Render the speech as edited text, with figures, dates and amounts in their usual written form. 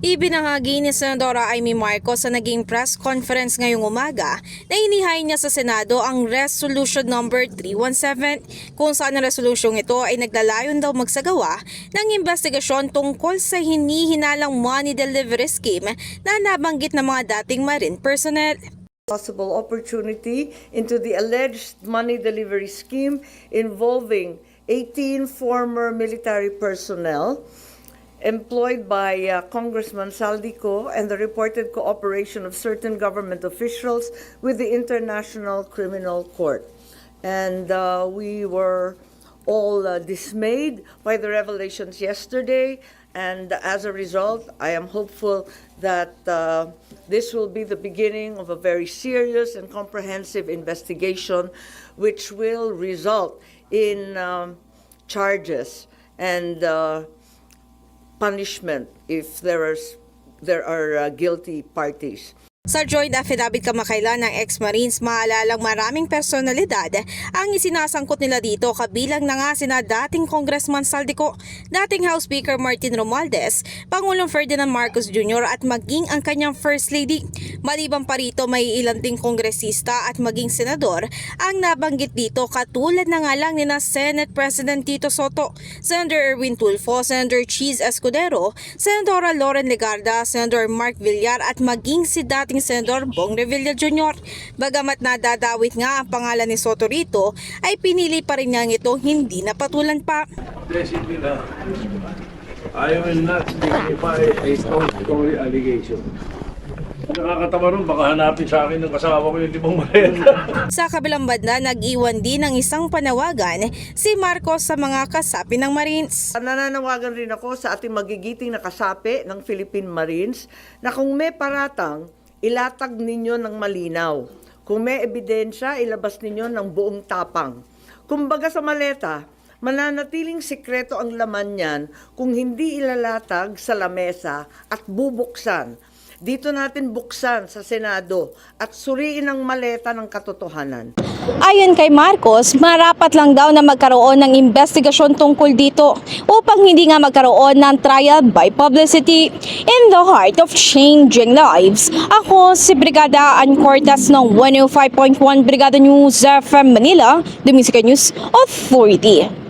Ibinahagi ni Senadora Amy Marcos sa naging press conference ngayong umaga na inihain niya sa Senado ang Resolution Number 317 kung saan ang resolusyong ito ay naglalayon daw magsagawa ng investigasyon tungkol sa hinihinalang money delivery scheme na nabanggit ng mga dating Marine personnel. Possible opportunity into the alleged money delivery scheme involving 18 former military personnel employed by Congressman Saldico and the reported cooperation of certain government officials with the International Criminal Court. And we were all dismayed by the revelations yesterday, and as a result, I am hopeful that this will be the beginning of a very serious and comprehensive investigation which will result in charges and punishment if there are guilty parties. Sa joint affidavit kamakailan ng ex-Marines, maalalang maraming personalidad ang isinasangkot nila dito, kabilang na nga sina dating Congressman Saldico, dating House Speaker Martin Romualdez, Pangulong Ferdinand Marcos Jr. at maging ang kanyang First Lady. Maliban pa rito, may ilang ding kongresista at maging senador ang nabanggit dito, katulad na nga lang nina Senate President Tito Soto, Senator Erwin Tulfo, Senator Cheese Escudero, Senadora Loren Legarda, Senator Mark Villar at maging si dating Senador Bong Revilla Jr. Bagamat nadadawit nga ang pangalan ni Soto rito, ay pinili pa rin niyang ito hindi napatulan pa. Basically na, I will not dignify a statutory allegation. Nakakatawa rin, baka hanapin sa akin ng kasama ko yung limang maleta. Sa kabilang banda, nag-iwan din ng isang panawagan si Marcos sa mga kasapi ng Marines. Nananawagan rin ako sa ating magigiting na kasapi ng Philippine Marines na kung may paratang, ilatag ninyo ng malinaw. Kung may ebidensya, ilabas ninyo ng buong tapang. Kumbaga sa maleta, mananatiling sikreto ang laman niyan kung hindi ilalatag sa lamesa at bubuksan. Dito natin buksan sa Senado at suriin ang maleta ng katotohanan. Ayon kay Marcos, marapat lang daw na magkaroon ng investigasyon tungkol dito upang hindi nga magkaroon ng trial by publicity. In the heart of changing lives, ako si Brigada Ann Cortas ng 105.1 Brigada News FM Manila, The Music News Authority.